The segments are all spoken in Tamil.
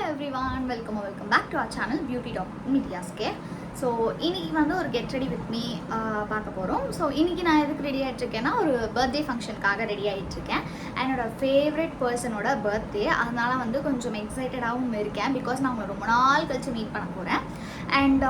everyone, welcome back to our channel Beauty Talk Medias Care. So இன்றைக்கி வந்து ஒரு கெட் ரெடி வித் மீ பார்க்க போகிறோம். ஸோ இன்றைக்கி நான் எதுக்கு ரெடி ஆகிட்ருக்கேன்னா ஒரு பர்த்டே ஃபங்க்ஷனுக்காக ரெடி ஆகிட்ருக்கேன். என்னோடய ஃபேவரட் பர்சனோட பர்த்டே, அதனால் வந்து கொஞ்சம் எக்ஸைட்டடாகவும் இருக்கேன். பிகாஸ் நான் உங்களை ரொம்ப நாள் கழிச்சு மீட் பண்ண போகிறேன். அண்ட்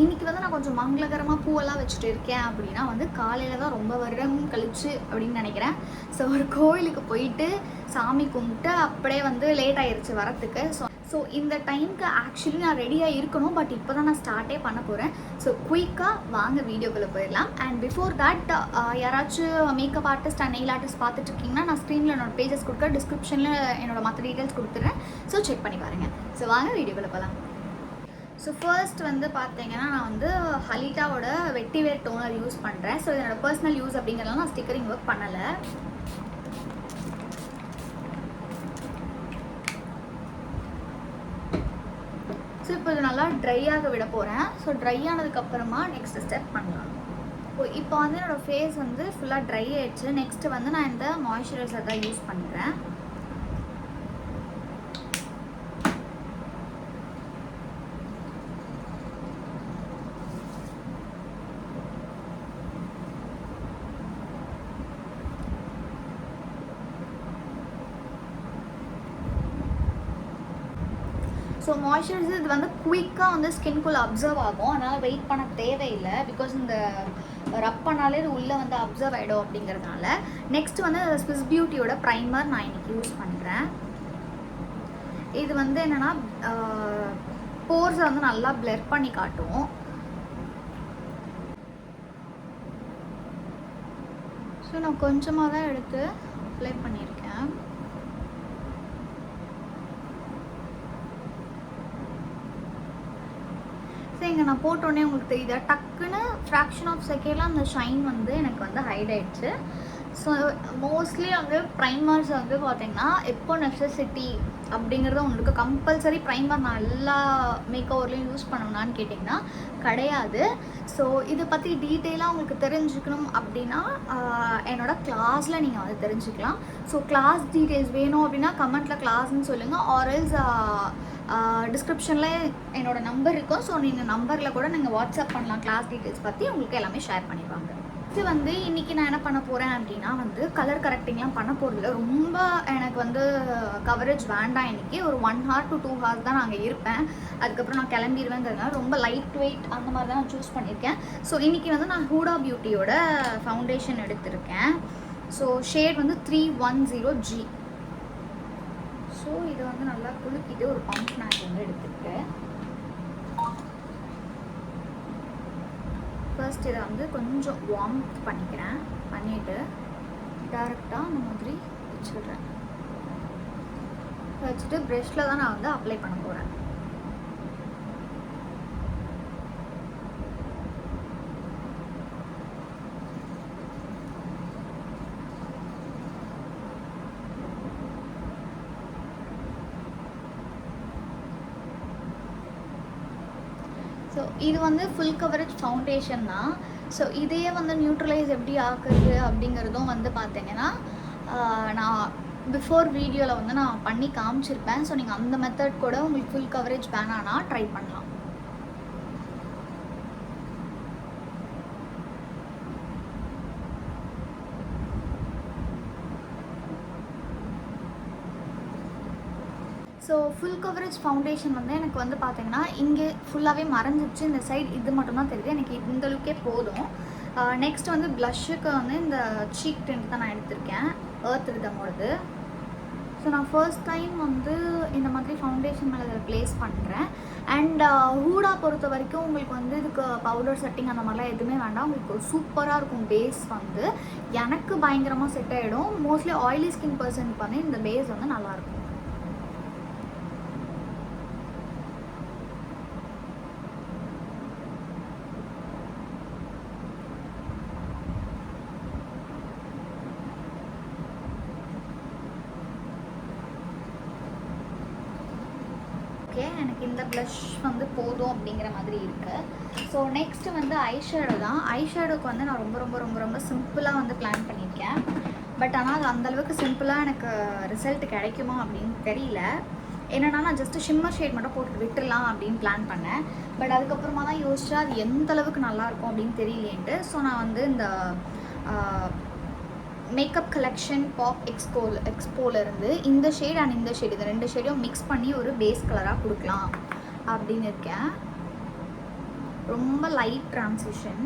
இன்றைக்கி வந்து நான் கொஞ்சம் மங்களகரமாக பூவெல்லாம் வச்சுட்டு இருக்கேன். அப்படின்னா வந்து காலையில் தான் ரொம்ப வருடம் கழிச்சு அப்படின்னு நினைக்கிறேன். ஸோ ஒரு கோயிலுக்கு போயிட்டு சாமி கும்பிட்டு அப்படியே வந்து லேட் ஆகிடுச்சு வரத்துக்கு. ஸோ இந்த டைமுக்கு ஆக்சுவலி நான் ரெடியாக இருக்கணும், பட் இப்போ தான் நான் ஸ்டார்ட்டே பண்ண போகிறேன். ஸோ குயிக்காக வாங்க வீடியோக்குள்ளே போயிடலாம். அண்ட் பிஃபோர் தட் யாராச்சும் makeup artist and nail artist பார்த்துட்டு இருக்கீங்கன்னா நான் ஸ்க்ரீனில் என்னோட பேஜஸ் கொடுக்க, டிஸ்கிரிப்ஷனில் என்னோட மற்ற டீட்டெயில்ஸ் கொடுத்துட்றேன். ஸோ செக் பண்ணி பாருங்கள். ஸோ வாங்க வீடியோக்குள்ளே போகலாம். ஸோ ஃபர்ஸ்ட் வந்து பார்த்தீங்கன்னா நான் வந்து ஹலிட்டாவோட வெட்டிவேர் டோனர் யூஸ் பண்ணுறேன். ஸோ என்னோடய பர்சனல் யூஸ் அப்படிங்கிறதுனால நான் ஸ்டிக்கரிங் ஒர்க் பண்ணலை. ஸோ இப்போ இது நல்லா ட்ரையாக விட போகிறேன். ஸோ ட்ரை ஆனதுக்கப்புறமா நெக்ஸ்ட் ஸ்டெப் பண்ணலாம். இப்போ வந்து என்னோடய ஃபேஸ் வந்து ஃபுல்லாக ட்ரை ஆகிடுச்சு. நெக்ஸ்ட்டு வந்து நான் இந்த மாய்ஸ்சரைசர் தான் யூஸ் பண்ணுறேன். ஸோ மாய்ஸ்சரைசர் இது வந்து குயிக்காக வந்து ஸ்கின்குள்ளே அப்சர்வ் ஆகும், அதனால் வெயிட் பண்ண தேவையில்லை. பிகாஸ் இந்த ரப் பண்ணாலே இது உள்ளே வந்து அப்சர்வ் ஆகிடும் அப்படிங்கிறதுனால. நெக்ஸ்ட் வந்து ஸ்விஸ் பியூட்டியோட ப்ரைமர் நான் இன்றைக்கி யூஸ் பண்ணுறேன். இது வந்து என்னென்னா போர்ஸை வந்து நல்லா பிளர் பண்ணி காட்டும். ஸோ நான் கொஞ்சமாக தான் எடுத்து அப்ளை பண்ணியிருக்கேன். இங்கே நான் போட்டோடனே உங்களுக்கு தெரியுதா, டக்குன்னு ஃப்ராக்ஷன் ஆஃப் செகண்டில் அந்த ஷைன் வந்து எனக்கு வந்து ஹைட் ஆகிடுச்சு. ஸோ மோஸ்ட்லி வந்து ப்ரைமர்ஸ் வந்து பார்த்திங்கன்னா எப்போ நெசசிட்டி அப்படிங்கிறது உங்களுக்கு கம்பல்சரி ப்ரைமர் நான் எல்லா மேக் ஓவர்லேயும் யூஸ் பண்ணணும்னான்னு கேட்டிங்கன்னா கிடையாது. ஸோ இதை பற்றி டீட்டெயிலாக உங்களுக்கு தெரிஞ்சுக்கணும் அப்படின்னா என்னோடய கிளாஸில் நீங்கள் வந்து தெரிஞ்சுக்கலாம். ஸோ கிளாஸ் டீட்டெயில்ஸ் வேணும் அப்படின்னா கமெண்ட்டில் கிளாஸ்ன்னு சொல்லுங்கள். ஆர்எல்ஸ் டிஸ்கிரிப்ஷனில் என்னோடய நம்பர் இருக்கும். ஸோ நீங்கள் நம்பரில் கூட நீங்கள் வாட்ஸ்அப் பண்ணலாம். கிளாஸ் டீட்டெயில்ஸ் பற்றி உங்களுக்கு எல்லாமே ஷேர் பண்ணிடுவாங்க. இது வந்து இன்றைக்கி நான் என்ன பண்ண போகிறேன் அப்படின்னா வந்து கலர் கரெக்டிங்லாம் பண்ண போகிறதில்ல. ரொம்ப எனக்கு வந்து கவரேஜ் வேண்டாம். இன்றைக்கி ஒரு 1 hour to 2 hours தான் நாங்கள் இருப்பேன். அதுக்கப்புறம் நான் கிளம்பிடுவேங்கிறதுனால ரொம்ப லைட் வெயிட் அந்த மாதிரி தான் நான் சூஸ் பண்ணியிருக்கேன். ஸோ இன்றைக்கி வந்து நான் ஹூடா பியூட்டியோட ஃபவுண்டேஷன் எடுத்திருக்கேன். ஸோ ஷேட் வந்து 310G. ஸோ இதை வந்து நல்லா குலுக்கிட்டு ஒரு பம்ப் மேட் வந்து எடுத்துக்கிட்டு ஃபர்ஸ்ட் இதை வந்து கொஞ்சம் வார்ம் பண்ணிக்கிறேன். பண்ணிவிட்டு டேரெக்டாக அந்த மாதிரி வச்சுடுறேன். வச்சுட்டு ப்ரெஷ்ஷில் தான் நான் வந்து அப்ளை பண்ண போகிறேன். ஸோ இது வந்து ஃபுல் கவரேஜ் ஃபவுண்டேஷன் தான். ஸோ இதையே வந்து நியூட்ரலைஸ் எப்படி ஆக்குறது அப்படிங்கிறதும் வந்து பார்த்தீங்கன்னா நான் பிஃபோர் வீடியோவில் வந்து நான் பண்ணி காமிச்சிருப்பேன். ஸோ நீங்கள் அந்த மெத்தட் கூட உங்களுக்கு ஃபுல் கவரேஜ் வேணான்னா ட்ரை பண்ணலாம். ஸோ ஃபுல் கவரேஜ் ஃபவுண்டேஷன் வந்து எனக்கு வந்து பார்த்திங்கன்னா இங்கே ஃபுல்லாகவே மறைஞ்சிச்சு. இந்த சைடு இது மட்டும்தான் தெரியுது. எனக்கு இந்த லுக்கே போதும். நெக்ஸ்ட் வந்து ப்ளஷ்ஷுக்கு வந்து இந்த சீக் டென்ட் தான் நான் எடுத்திருக்கேன், எர்த் ரிதமோடது. ஸோ நான் ஃபர்ஸ்ட் டைம் வந்து இந்த மாதிரி ஃபவுண்டேஷன் மேலே இதில் ப்ளேஸ் பண்ணுறேன். அண்ட் ஹூடா பொறுத்த வரைக்கும் உங்களுக்கு வந்து இதுக்கு பவுடர் செட்டிங் அந்த மாதிரிலாம் எதுவுமே வேண்டாம். உங்களுக்கு சூப்பராக இருக்கும். பேஸ் வந்து எனக்கு பயங்கரமாக செட் ஆகிடும். மோஸ்ட்லி ஆயிலி ஸ்கின் பர்சனுக்கு வந்து இந்த பேஸ் வந்து நல்லாயிருக்கும். ஓகே, எனக்கு இந்த ப்ளஷ் வந்து போதும் அப்படிங்கிற மாதிரி இருக்குது. ஸோ நெக்ஸ்ட்டு வந்து ஐஷேடோ தான். ஐஷேடோக்கு வந்து நான் ரொம்ப ரொம்ப ரொம்ப ரொம்ப சிம்பிளாக வந்து பிளான் பண்ணியிருக்கேன். பட் ஆனால் அது அந்தளவுக்கு சிம்பிளாக எனக்கு ரிசல்ட் கிடைக்குமா அப்படின்னு தெரியல. என்னென்னா நான் ஜஸ்ட்டு ஷிம்மர் ஷேட் மட்டும் போட்டு விட்டுடலாம் அப்படின்னு பிளான் பண்ணேன். பட் அதுக்கப்புறமா தான் யோசிச்சா அது எந்த அளவுக்கு நல்லாயிருக்கும் அப்படின்னு தெரியலேன்ட்டு. ஸோ நான் வந்து இந்த மேக்கப் கலெக்ஷன் பாப் எக்ஸ்போலேருந்து இந்த ஷேட் அண்ட் இந்த ஷேட், இந்த 2 ஷேடையும் மிக்ஸ் பண்ணி ஒரு பேஸ் கலராக கொடுக்கலாம் அப்படின்னு இருக்கேன். ரொம்ப லைட் ட்ரான்சிஷன்.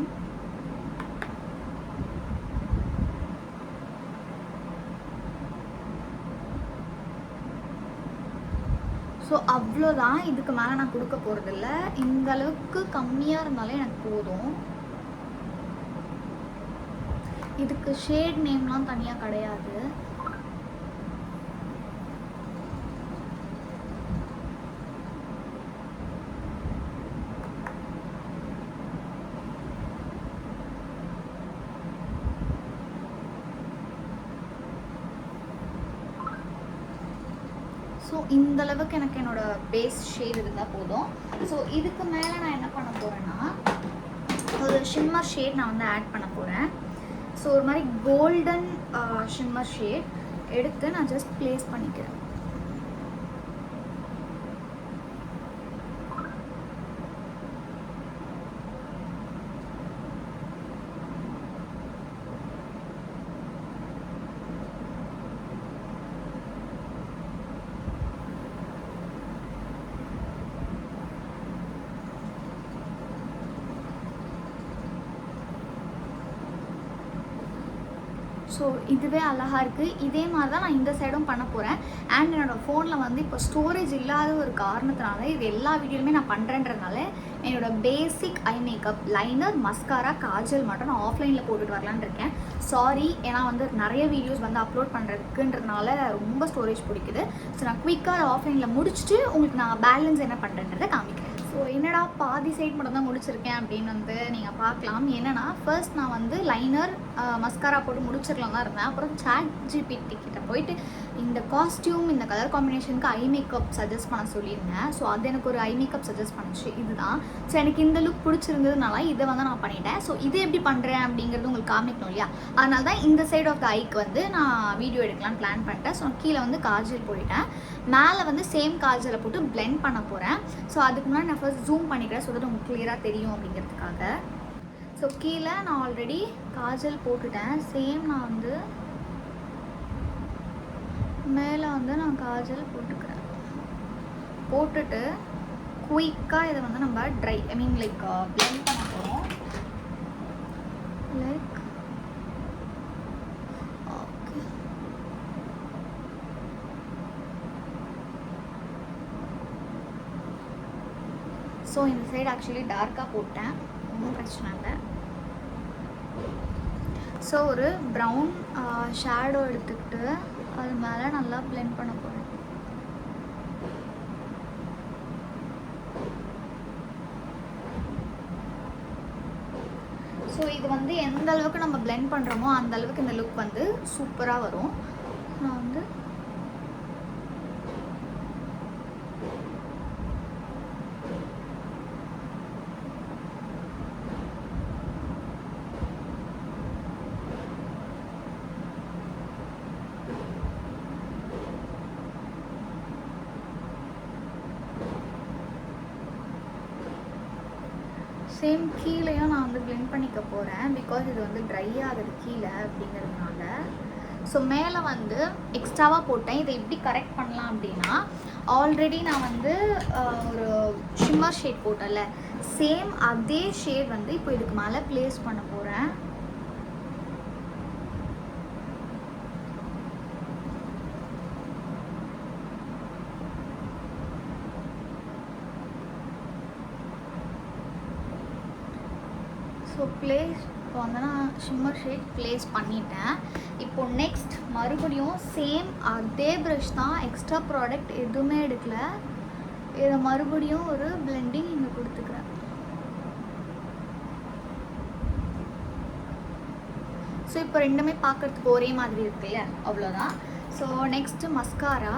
ஸோ அவ்வளோதான், இதுக்கு மேலே நான் கொடுக்க போகிறதில்ல. இந்த அளவுக்கு கம்மியாக இருந்தாலே எனக்கு போதும். இதுக்கு ஷேட் நேம்லாம் தனியாக கிடையாது. ஸோ இந்த அளவுக்கு எனக்கு என்னோடய பேஸ் ஷேட் இருந்தால் போதும். ஸோ இதுக்கு மேலே நான் என்ன பண்ண போகிறேன்னா ஒரு ஷிம்மர் ஷேட் நான் வந்து ஆட் பண்ண போகிறேன். ஸோ ஒரு மாதிரி கோல்டன் ஷிம்மர் ஷேட் எடுத்து நான் ஜஸ்ட் ப்ளேஸ் பண்ணிக்கிறேன். ஸோ இதுவே அழகாக இருக்குது. இதே மாதிரி தான் நான் இந்த சைடும் பண்ண போகிறேன். அண்ட் என்னோடய ஃபோனில் வந்து இப்போ ஸ்டோரேஜ் இல்லாத ஒரு காரணத்தினால இது எல்லா வீடியோலுமே நான் பண்ணுறேன்றதுனால என்னோடய basic eye makeup liner, mascara, kajal மட்டும் நான் ஆஃப்லைனில் போட்டுட்டு வரலான்னு இருக்கேன். சாரி, ஏன்னா வந்து நிறைய வீடியோஸ் வந்து அப்லோட் பண்ணுறதுக்குன்றதுனால ரொம்ப ஸ்டோரேஜ் பிடிக்குது. ஸோ நான் குயிக்காக ஆஃப்லைனில் முடிச்சுட்டு உங்களுக்கு நான் பேலன்ஸ் என்ன பண்ணுறேன்றதை காமிக்கிறேன். ஸோ என்னடா பாதி சைட் மட்டும் தான் முடிச்சிருக்கேன் அப்படின்னு வந்து நீங்கள் பார்க்கலாம். என்னென்னா ஃபர்ஸ்ட் நான் வந்து லைனர், மஸ்காரா போட்டு முடிச்சிடலாம் தான் இருந்தேன். அப்புறம் ChatGPT கிட்ட போயிட்டு இந்த காஸ்டியூம், இந்த கலர் காம்பினேஷனுக்கு ஐ மேக்கப் சஜஸ்ட் பண்ண சொல்லியிருந்தேன். ஸோ அது எனக்கு ஒரு ஐ மேக்கப் சஜஸ்ட் பண்ணுச்சு. இதுதான். ஸோ எனக்கு இந்த லுக் பிடிச்சிருந்ததுனால இதை வந்து நான் பண்ணிட்டேன். ஸோ இது எப்படி பண்ணுறேன் அப்படிங்கிறது உங்களுக்கு காமிக்கணும் இல்லையா? அதனால தான் இந்த சைட் ஆஃப் த ஐக்கு வந்து நான் வீடியோ எடுக்கலான்னு பிளான் பண்ணிட்டேன். ஸோ கீழே வந்து காஜல் போயிட்டேன். மேலே வந்து சேம் காஜலை போட்டு பிளெண்ட் பண்ண போகிறேன். ஸோ அதுக்கு முன்னாடி நான் ஃபர்ஸ்ட் ஜூம் பண்ணிக்கிறேன் ஸோ தட் உங்களுக்கு கிளியராக தெரியும் அப்படிங்கிறதுக்காக. ஸோ கீழே நான் ஆல்ரெடி காஜல் போட்டுட்டேன். சேம் நான் வந்து மேலே வந்து நான் காஜல் போட்டுக்கிறேன். போட்டுட்டு குயிக்காக இதை வந்து நம்ம ட்ரை லைக் பிளெண்ட் பண்ண போகிறோம். Like okay. ஸோ இந்த சைடு ஆக்சுவலி டார்க்காக போட்டேன், ஒன்றும் பிரச்சனை இல்லை. ஸோ ஒரு ப்ரௌன் ஷேடோ எடுத்துக்கிட்டு அது மேலே நல்லா பிளெண்ட் பண்ண போகிறேன். ஸோ இது வந்து எந்த அளவுக்கு நம்ம பிளெண்ட் பண்ணுறோமோ அந்த அளவுக்கு இந்த லுக் வந்து சூப்பராக வரும். நான் வந்து சேம் கீழேயும் நான் வந்து பிளெண்ட் பண்ணிக்க போகிறேன். பிகாஸ் இது வந்து ட்ரை ஆகுது கீழே அப்படிங்கிறதுனால. ஸோ மேலே வந்து எக்ஸ்ட்ராவாக போட்டேன். இதை எப்படி கரெக்ட் பண்ணலாம் அப்படின்னா, ஆல்ரெடி நான் வந்து ஒரு ஷிம்மர் ஷேட் போட்டேன்ல, சேம் அதே ஷேட் வந்து இப்போ இதுக்கு மேலே ப்ளேஸ் பண்ண போகிறேன். ஸோ ப்ளேஸ் இப்போ வந்து நான் ஷிம்மர் ஷேட் ப்ளேஸ் பண்ணிட்டேன். இப்போது நெக்ஸ்ட் மறுபடியும் சேம் அதே ப்ரஷ் தான், எக்ஸ்ட்ரா ப்ராடக்ட் எதுவுமே எடுக்கல. இதை மறுபடியும் ஒரு பிளெண்டிங் இங்கே கொடுத்துக்கிறேன். ஸோ இப்போ ரெண்டுமே பார்க்குறதுக்கு ஒரே மாதிரி இருக்கு இல்லையா, அவ்வளோதான். So next mascara.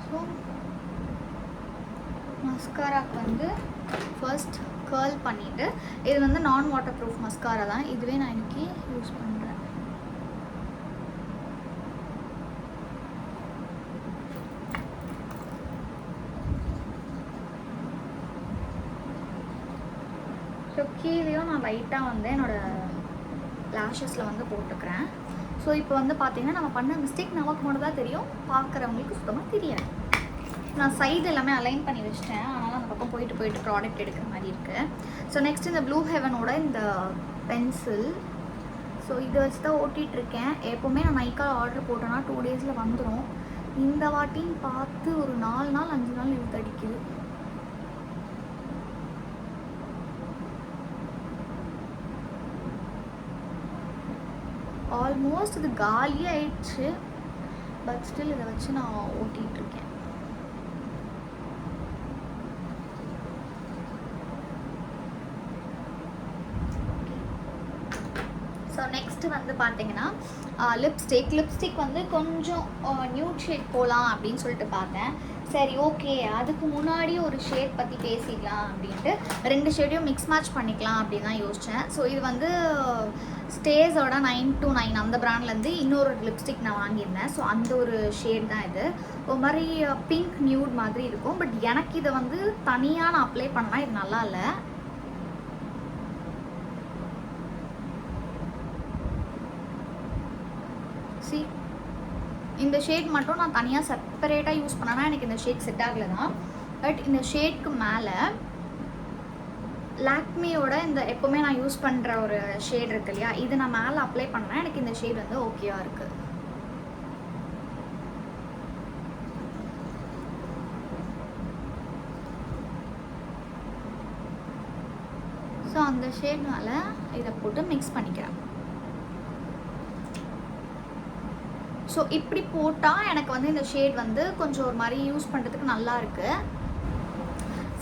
ஸோ மஸ்காராக்கு வந்து ஃபர்ஸ்ட் கர்ல் பண்ணிவிட்டு, இது வந்து நான் வாட்டர் ப்ரூஃப் மஸ்காரா தான், இதுவே நான் இன்றைக்கி யூஸ் பண்ணுறேன். ஸோ கீழேயும் நான் லைட்டாக வந்து என்னோடய லேஷஸில் வந்து போட்டுக்கிறேன். ஸோ இப்போ வந்து பார்த்திங்கன்னா நம்ம பண்ண மிஸ்டேக் நமக்கு மட்டும் தான் தெரியும், பார்க்குறவங்களுக்கு சுத்தமாக தெரியாது. நான் சைடு எல்லாமே அலைன் பண்ணி வச்சிட்டேன், அதனால் அந்த பக்கம் போயிட்டு ப்ராடக்ட் எடுக்கிற மாதிரி இருக்குது. ஸோ நெக்ஸ்ட் இந்த ப்ளூ ஹெவனோட இந்த பென்சில். ஸோ இதை வச்சு தான் ஓட்டிகிட்ருக்கேன். எப்போவுமே நான் நைக்கால் ஆர்டர் போட்டேன்னா 2 டேஸில் வந்துடும். இந்த வாட்டின்னு பார்த்து ஒரு 4 நாள் 5 நாள் இழுத்து அடிக்குது. ஆல்மோஸ்ட் இது காலியாக ஆயிடுச்சு, பட் ஸ்டில் இதை வச்சு நான் ஓட்டிகிட்ருக்கேன். ஸோ நெக்ஸ்ட்டு வந்து பார்த்தீங்கன்னா லிப்ஸ்டிக் வந்து கொஞ்சம் நியூட் ஷேட் போகலாம் அப்படின்னு சொல்லிட்டு பார்த்தேன். சரி ஓகே, அதுக்கு முன்னாடி ஒரு ஷேட் பற்றி பேசிக்கலாம் அப்படின்ட்டு 2 ஷேடையும் மிக்ஸ் மேட்ச் பண்ணிக்கலாம் அப்படின்னு தான் யோசித்தேன். ஸோ இது வந்து ஸ்டேஸோட 929 அந்த ப்ராண்ட்லேருந்து இன்னொரு லிப்ஸ்டிக் நான் வாங்கியிருந்தேன். ஸோ அந்த ஒரு ஷேட் தான் இது. ஒரு மாதிரி பிங்க் நியூட் மாதிரி இருக்கும். பட் எனக்கு இதை வந்து தனியாக நான் அப்ளை பண்ணலாம், இது நல்லா இல்லை. இந்த ஷேட் மட்டும் நான் தனியாக செப்பரேட்டாக யூஸ் பண்ணேன்னா எனக்கு இந்த ஷேட் செட் ஆகலை தான். பட் இந்த ஷேட்க்கு மேலே லாக்மியோட இந்த எப்போவுமே நான் யூஸ் பண்ணுற ஒரு ஷேட் இருக்கு இல்லையா, இது நான் மேலே அப்ளை பண்ணேன், எனக்கு இந்த ஷேட் வந்து ஓகேவா இருக்குது. ஸோ அந்த ஷேட்னால இதை போட்டு மிக்ஸ் பண்ணிக்கிறேன். ஸோ இப்படி போட்டால் எனக்கு வந்து இந்த ஷேட் வந்து கொஞ்சம் ஒரு மாதிரி யூஸ் பண்ணுறதுக்கு நல்லா இருக்குது.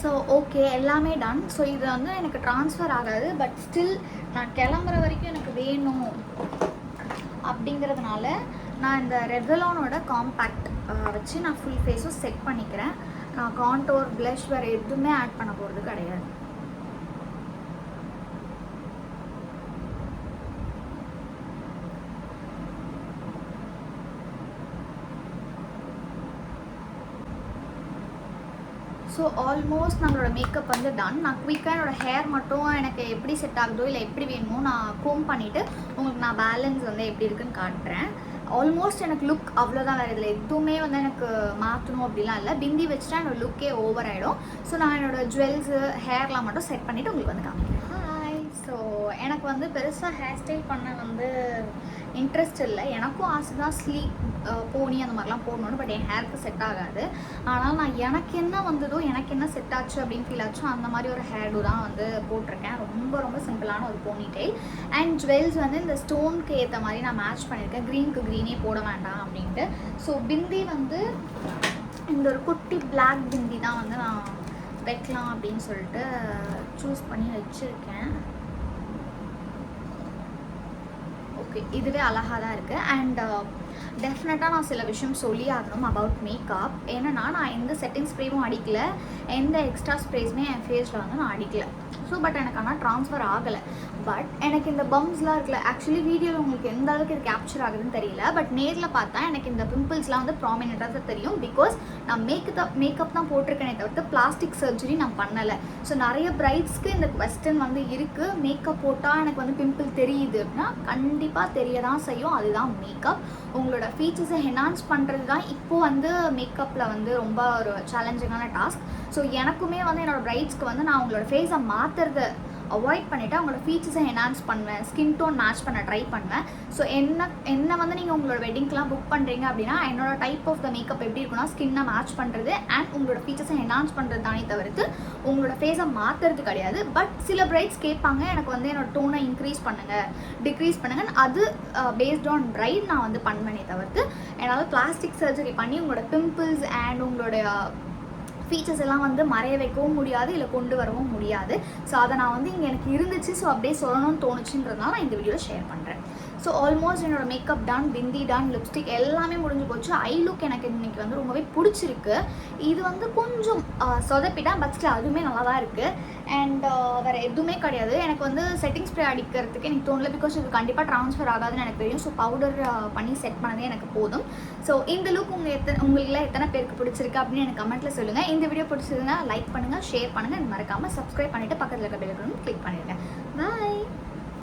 ஸோ ஓகே, எல்லாமே டன். ஸோ இது வந்து எனக்கு ட்ரான்ஸ்ஃபர் ஆகாது, பட் ஸ்டில் நான் கிளம்புற வரைக்கும் எனக்கு வேணும் அப்படிங்கிறதுனால நான் இந்த ரெவலானோட காம்பேக்ட் வச்சு நான் ஃபுல் ஃபேஸும் செட் பண்ணிக்கிறேன். நான் கான்டோர் ப்ளஷ் வேறு எதுவுமே ஆட் பண்ண போகிறது கிடையாது. ஸோ ஆல்மோஸ்ட் நம்மளோட மேக்கப் வந்து டன். நான் குயிக்காக என்னோடய ஹேர் மட்டும் எனக்கு எப்படி செட் ஆகுதோ இல்லை எப்படி வேணுமோ நான் கோம் பண்ணிவிட்டு உங்களுக்கு நான் பேலன்ஸ் வந்து எப்படி இருக்குன்னு காட்டுறேன். ஆல்மோஸ்ட் எனக்கு லுக் அவ்வளோதான், வேறு இதில் எதுவுமே வந்து எனக்கு மாற்றணும் அப்படிலாம் இல்லை. பிந்தி வச்சுட்டா என்னோடய லுக்கே ஓவர் ஆகிடும். ஸோ நான் என்னோடய ஜுவல்ஸு ஹேர்லாம் மட்டும் செட் பண்ணிவிட்டு உங்களுக்கு வந்து காமிக்கிறேன். ஹாய். ஸோ எனக்கு வந்து பெருசாக ஹேர் ஸ்டைல் பண்ண வந்து இன்ட்ரெஸ்ட் இல்லை. எனக்கும் ஆசை தான் ஸ்லீக் போனி அந்த மாதிரிலாம் போடணுன்னு, பட் என் ஹேருக்கு செட் ஆகாது. ஆனால் நான் எனக்கு என்ன வந்ததோ எனக்கு என்ன செட் ஆச்சு அப்படின்னு ஃபீல் ஆச்சோ அந்த மாதிரி ஒரு ஹேர்டு தான் வந்து போட்டிருக்கேன். ரொம்ப சிம்பிளான ஒரு போனி டெயில். அண்ட் ஜுவல்ஸ் வந்து இந்த ஸ்டோனுக்கு ஏற்ற மாதிரி நான் மேட்ச் பண்ணியிருக்கேன். க்ரீனுக்கு க்ரீனே போட வேண்டாம் அப்படின்ட்டு. ஸோ பிந்தி வந்து இந்த ஒரு குட்டி பிளாக் பிந்தி தான் வந்து நான் வைக்கலாம் அப்படின்னு சொல்லிட்டு சூஸ் பண்ணி வச்சுருக்கேன். ஓகே, இதுவே அழகாக தான் இருக்குது. அண்ட் டெஃபினட்டாக நான் சில விஷயம் சொல்லி ஆகணும் அபவுட் மேக்கப். ஏன்னா நான் எந்த செட்டிங் ஸ்ப்ரேவும் அடிக்கல, எந்த எக்ஸ்ட்ரா ஸ்ப்ரேஸுமே என் ஃபேஸில் வந்து நான் அடிக்கல. ஸோ பட் எனக்கு ஆனால் ட்ரான்ஸ்ஃபர் ஆகலை. பட் எனக்கு இந்த பம்ப்ஸ்லாம் இருக்குல்ல, ஆக்சுவலி வீடியோவில் உங்களுக்கு எந்த அளவுக்கு இது கேப்சர் ஆகுதுன்னு தெரியல, பட் நேரில் பார்த்தா எனக்கு இந்த பிம்பிள்ஸ்லாம் வந்து ப்ராமினெண்ட்டாக தான் தெரியும். பிகாஸ் நான் மேக்கப் தான் போட்டிருக்கேனே தவிர்த்து பிளாஸ்டிக் சர்ஜரி நான் பண்ணலை. ஸோ நிறைய பிரைட்ஸ்க்கு இந்த கொஸ்டின் வந்து இருக்குது, மேக்கப் போட்டால் எனக்கு வந்து பிம்பிள் தெரியுது அப்படின்னா கண்டிப்பாக தெரிய தான் செய்யும். அதுதான் மேக்கப். உங்களோட ஃபீச்சர்ஸை என்ஹான்ஸ் பண்ணுறது தான் இப்போது வந்து மேக்கப்பில் வந்து ரொம்ப ஒரு சேலஞ்சிங்கான டாஸ்க். ஸோ எனக்குமே வந்து என்னோடய பிரைட்ஸ்க்கு வந்து நான் உங்களோட ஃபேஸை மாற்றுறத அவாய்ட் பண்ணிவிட்டு அவங்களோட ஃபீச்சர்ஸை என்ஹான்ஸ் பண்ணுவேன், ஸ்கின் டோன் மேட்ச் பண்ண ட்ரை பண்ணுவேன். ஸோ என்ன வந்து நீங்கள் உங்களோட வெட்டிங்க்கெலாம் புக் பண்ணுறீங்க அப்படின்னா என்னோட டைப் ஆஃப் த மேக்கப் எப்படி இருக்குன்னா ஸ்கின்னை மேட்ச் பண்ணுறது அண்ட் உங்களோட ஃபீச்சர்ஸை என்ஹான்ஸ் பண்ணுறது தானே தவிர்த்து உங்களோட ஃபேஸை மாற்றுறது கிடையாது. பட் சில பிரைட்ஸ் கேட்பாங்க எனக்கு வந்து என்னோட டோனை இன்க்ரீஸ் பண்ணுங்கள், டிக்ரீஸ் பண்ணுங்கள். அது பேஸ்ட் ஆன் பிரைட் நான் வந்து பண்ணுவேனே தவிர்த்து என்னால் பிளாஸ்டிக் சர்ஜரி பண்ணி உங்களோட பிம்பிள்ஸ் அண்ட் உங்களோட ஃபீச்சர்ஸ் எல்லாம் வந்து மறைய வைக்கவும் முடியாது, இல்லை கொண்டு வரவும் முடியாது. ஸோ அதை நான் வந்து இங்கே எனக்கு இருந்துச்சு, ஸோ அப்படியே சொல்லணும்னு தோணுச்சுன்றதுனால நான் இந்த வீடியோவில் ஷேர் பண்ணுறேன். ஸோ ஆல்மோஸ்ட் என்னோட மேக்கப் டன், பிந்தி டன், லிப்ஸ்டிக் எல்லாமே முடிஞ்சு போச்சு. ஐ லுக் எனக்கு இன்னைக்கு வந்து ரொம்பவே பிடிச்சிருக்கு. இது வந்து கொஞ்சம் சொதப்பிட்டேன், பட் ஸ்டில் அதுவுமே நல்லா தான் இருக்குது. அண்ட் வேறு எதுவுமே கிடையாது. எனக்கு வந்து செட்டிங் ஸ்ப்ரே அடிக்கிறதுக்கு எனக்கு தோணல, பிகாஸ் இது கண்டிப்பாக ட்ரான்ஸ்ஃபர் ஆகாதுன்னு எனக்கு தெரியும். ஸோ பவுடர் பண்ணி செட் பண்ணதே எனக்கு போதும். ஸோ இந்த லுக் உங்களுக்குலாம் எத்தனை பேருக்கு பிடிச்சிருக்கு அப்படின்னு எனக்கு கமெண்ட்டில் சொல்லுங்கள். இந்த வீடியோ பிடிச்சிருந்தா லைக் பண்ணுங்கள், ஷேர் பண்ணுங்கள், மறக்காமல் சப்ஸ்கிரைப் பண்ணிவிட்டு பக்கத்தில் இருக்க பெல் ஐகானை கிளிக் பண்ணிடுங்க. பாய்.